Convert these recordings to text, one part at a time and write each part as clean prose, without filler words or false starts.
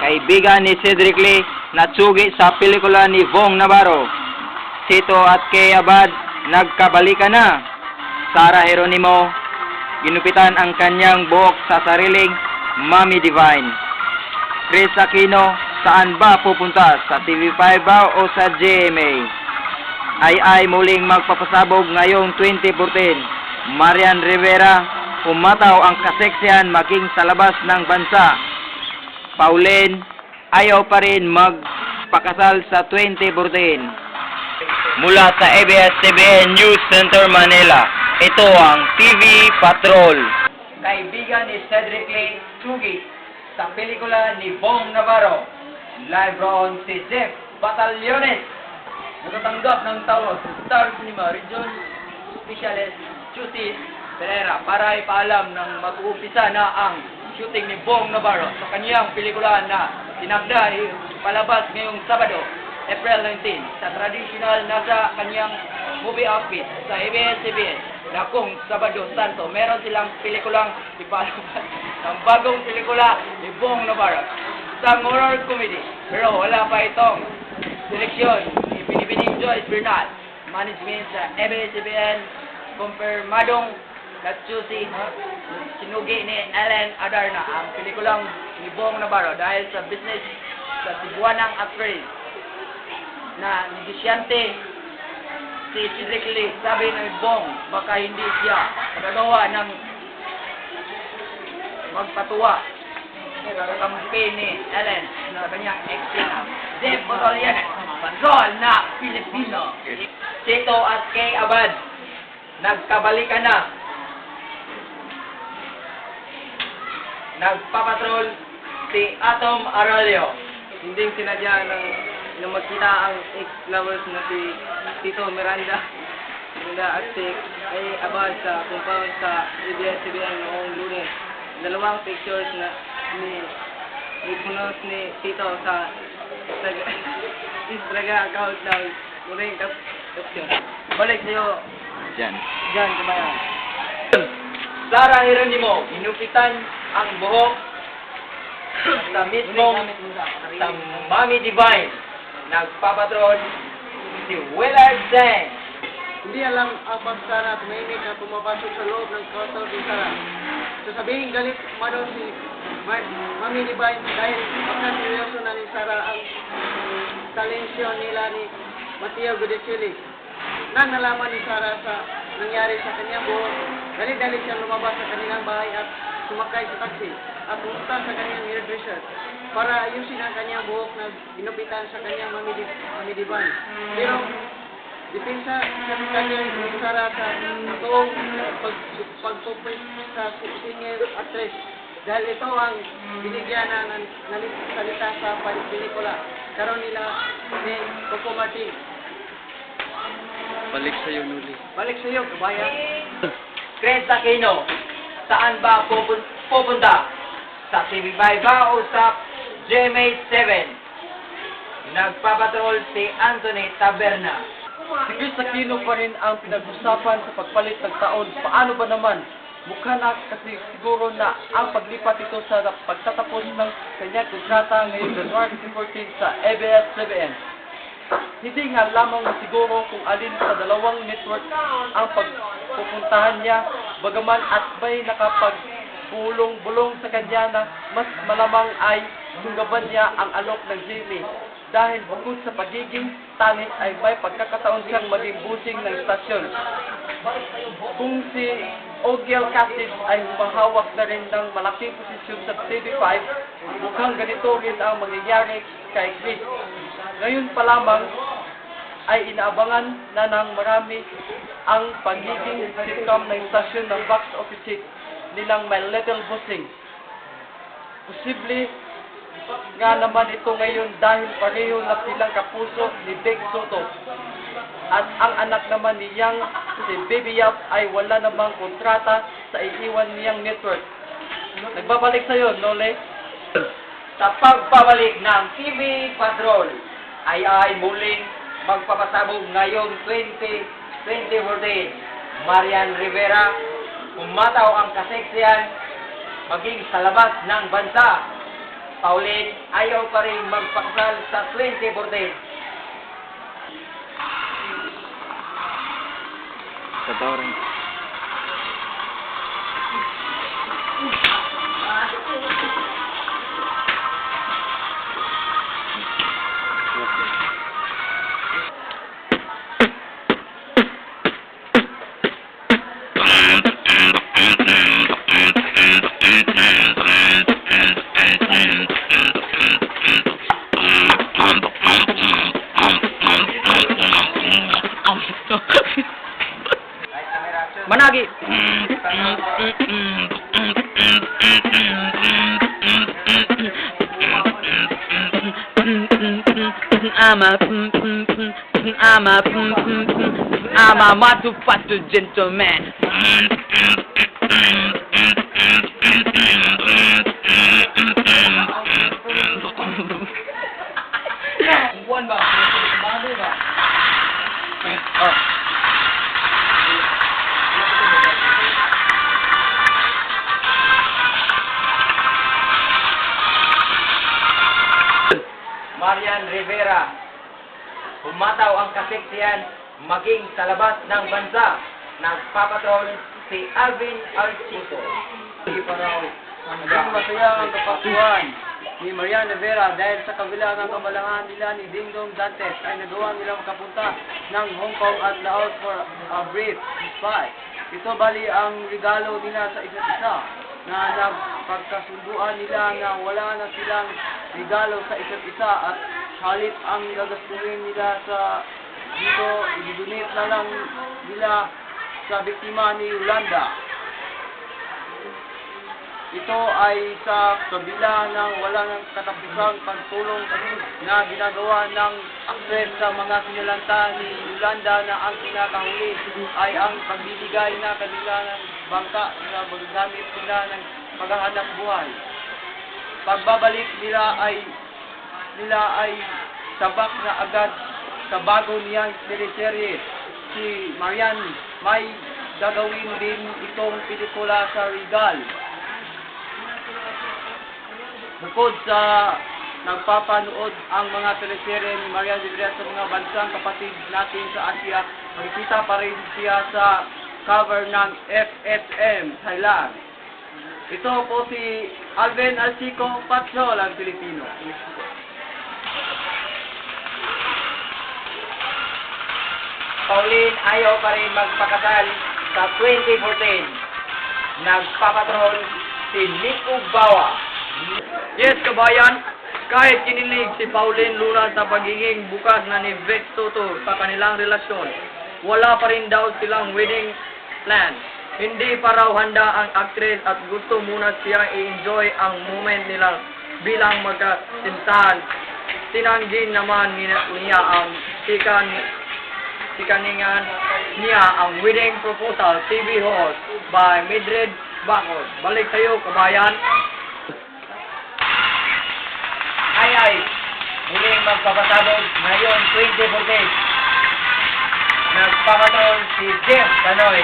kaibigan ni Cedric Lee na tsugi sa pelikula ni Bong Navarro. Sito at Kay Abad, nagkabalikan na. Sarah Geronimo, ginupitan ang kanyang buhok sa sariling Mommy Divine. Chris Aquino, saan ba pupunta? Sa TV5 ba o sa GMA? Ay muling magpapasabog ngayong 2014. Marian Rivera, umataw ang kaseksihan maging sa labas ng bansa. Pauline, ayaw pa rin magpakasal sa 2014. Mula sa ABS-CBN News Center Manila, ito ang TV Patrol. Kaibigan ni Cedric Lee, tsugi sa pelikula ni Bong Navarro. Live roon si Jeff Batallones. Nagtatanggap ng tawag sa Star Cinema Region Specialist Chutis Pereira para ipaalam ng mag-uumpisa na ang shooting ni Bong Navarro sa kanyang pelikula na tinagda palabas ngayong Sabado, April 19, sa traditional na sa kanyang movie outfit sa ABS-CBN na kung Sabado Santo, meron silang pelikulang ipalabas ng bagong pelikula ni Bong Navarro. Isang horror comedy, pero wala pa itong seleksyon ni Binibining Joyce Bernal. Management sa ABS-CBN, kumpirmadong nagsusi sinugi ni Ellen Adarna ang pelikulang ni Bong Navarro dahil sa business sa Cebuanang actress na negosyante si Cedric Lee. Sabi ni Bong, baka hindi siya magagawa ng magpatuwa sa campaign ni Ellen na kanyang ex-ina Jeff Batallones, Patrol na Pilipino. Sito at Kay Abad, nagkabalikan na. Nagpapatrol si Atom Arroyo. Hindi sinadya nang magkita ang ex-lovers na si Tito Miranda at si Kay Abad sa compound sa ABS-CBN noong Lunes. Dalawang pictures na ni punos ni Tito sa Instagram account ng muling caption. Balik sa'yo. Diyan. Kamaya. Sarah Geronimo, inupitan ang buhok sa mismong sa Mommy Divine. Nagpapatrol si Willard Zeng. Hindi alam ang pagsara at mayimik na pumapasok sa loob ng kwarto ni Sarah. Sasabihin galit mano si Mommy Divine dahil pagkaseryoso na ni Sarah ang talensyon nila ni Mateo Gudicelli. Nang nalaman ni Sarah sa nangyari sa kanyang buhok, dali-dali siyang lumabas sa kanilang bahay at sumakay sa taxi at pumunta sa kanyang hairdresser para ayusin ang kanyang buhok na ginupitan sa kanyang Mommy Divine. Pero depensa sa kanya ni Sarah sa toong pagpupit sa singer actress dahil ito ang binigyan na salita sa pelikula. Karon nila ni Coco Martin. Balik sa'yo, Nuli. Balik sa iyo, kabayan. Chris Aquino, saan ba pupunta? Sa TV5 ba o sa GMA 7? Nagpapatrol si Anthony Taberna. Si Chris Aquino pa rin ang pinag-usapan sa pagpalit ng taon. Paano ba naman? Mukha na kasi siguro na ang paglipat ito sa pagtatapos ng kanyang kontrata ngayong January 14 sa ABS-CBN. Hindi nga lamang siguro kung alin sa dalawang network ang pagpupuntahan niya, bagaman at may nakapag-bulong sa kanya na mas malamang ay sunggaban niya ang alok ng Jimmy. Dahil bukod sa pagiging talent ay may pagkakataon siyang maging busing ng stasyon. Kung si Ogiel Cassis ay humahawak na rin ng malaking posisyon sa TV5, mukhang ganito rin ang mangyayari kay Chris. Ngayon pa lamang ay inaabangan na ng marami ang pagiging sitcom ng stasyon ng box office hit nilang My Little Bossing. Posible nga naman ito ngayon dahil pareho na silang kapuso ni Big Soto. At ang anak naman niyang si Baby Yap ay wala namang kontrata sa iiwan niyang network. Nagbabalik sa'yo, Nole. Sa pagbabalik ng TV Patrol, ay muling magpapasabog ngayong 2014. Marian Rivera, umataw ang kaseksihan maging sa labas ng bansa. Pauline, ayaw pa rin magpakasal sa 2014. Totoo rin. Managi. I'm a matu-patu gentleman. Buwan ba? Bago ba? Oh. Marian Rivera, humataw ang kaseksihan maging sa labas ng bansa. Nagpapatrol si Alvin Alchico. Hindi pa raw maging masaya ang kapatuan ni Marian Rivera dahil sa kabila ng kamalangan nila ni Dingdong Dantes ay nagawa nila makapunta ng Hong Kong at Laos for a brief respite. Ito bali ang regalo nila sa isa't isa na nagpagkasunduan nila na wala na silang regalo sa isa't isa at halip ang gagastuhin nila sa dito, i-donate na lang nila sa biktima ni Yolanda. Ito ay sa kabila ng wala ng katapusang pagtulong na ginagawa ng aktres sa mga sinulanta ni Yolanda na ang pinakahuli ay ang pagbibigay na kanila ng bangka na magagamit nila ng paghahanap buhay. Pagbabalik nila ay sabak na agad sa bago niyang teleserye. Si Marian may gagawin din itong pelikula sa Regal. Bukod sa nagpapanood ang mga teleserye ni Marian Rivera sa mga bansang kapatid natin sa Asia, makikita pa rin siya sa cover ng FSM Thailand. Ito po si Alvin Alchico, Patrol ang Pilipino. Pauline ayaw pa rin magpakasal sa 2014. Nagpapatrol si Nico Bawa. Yes, kabayan, kahit kinilig si Pauline Luna sa pagiging bukas na ni Vic Soto sa kanilang relasyon, wala pa rin daw silang wedding plan. Hindi pa raw handa ang aktres at gusto muna siya i-enjoy ang moment nila bilang magkasintahan. Tinanggin naman niya ang sikaningan niya ang wedding proposal TV host by Mildred Bacos. Balik sa'yo, kabayan. Ay, muling magpapasabog ngayon 2014. Nagpapatrol si Jeff Canoy.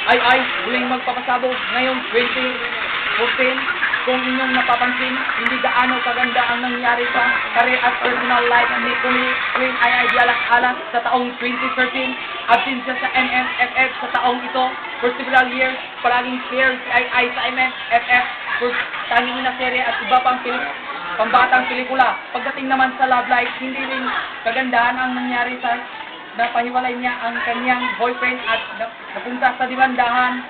Ay, muling magpapasabog ngayong 2014. Kung inyong napapansin, hindi gaano kaganda ang nangyari sa career at personal life ni Queen Ay Dialas-Alas sa taong 2013. Absent siya sa MMFF sa taong ito. For several years, palaging clear si Ay sa MMFF for tanging na serye at iba pang pambatang pelikula. Pagdating naman sa love life, hindi rin kagandahan ang nangyari sa napahiwalay niya ang kanyang boyfriend at napunta sa dibandahan.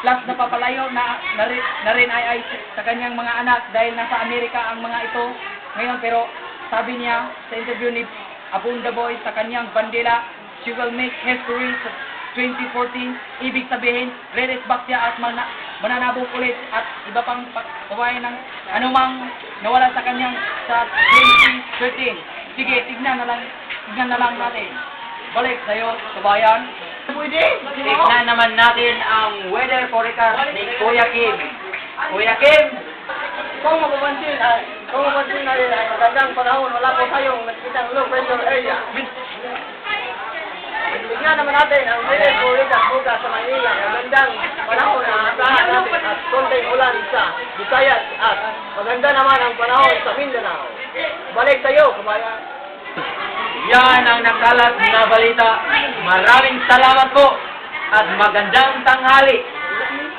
Plus napapalayo na rin ay sa kanyang mga anak dahil nasa Amerika ang mga ito ngayon, pero sabi niya sa interview ni Abunda Boy sa kanyang bandila, she will make history sa 2014. Ibig sabihin, re-race back siya at mananabog ulit at iba pang pagkawain ng anumang nawala sa kanyang sa 2013. Sige, tignan na lang natin. Balik sa'yo, kabayan. Tignan naman natin ang weather forecast ni Kuya Kim. Kuya Kim! Kung mapapansin ay magandang panahon, wala po tayong nakikitang low pressure area. Tignan naman natin ang weather forecast bukas sa Manila. Magandang panahon na asahan natin at konting ulan Luzon, sa Visayas at maganda naman ang panahon sa Mindanao. Balik sa iyo, kabayan. Yan ang nakalat na balita. Maraming salamat po at magandang tanghali.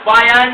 Bayan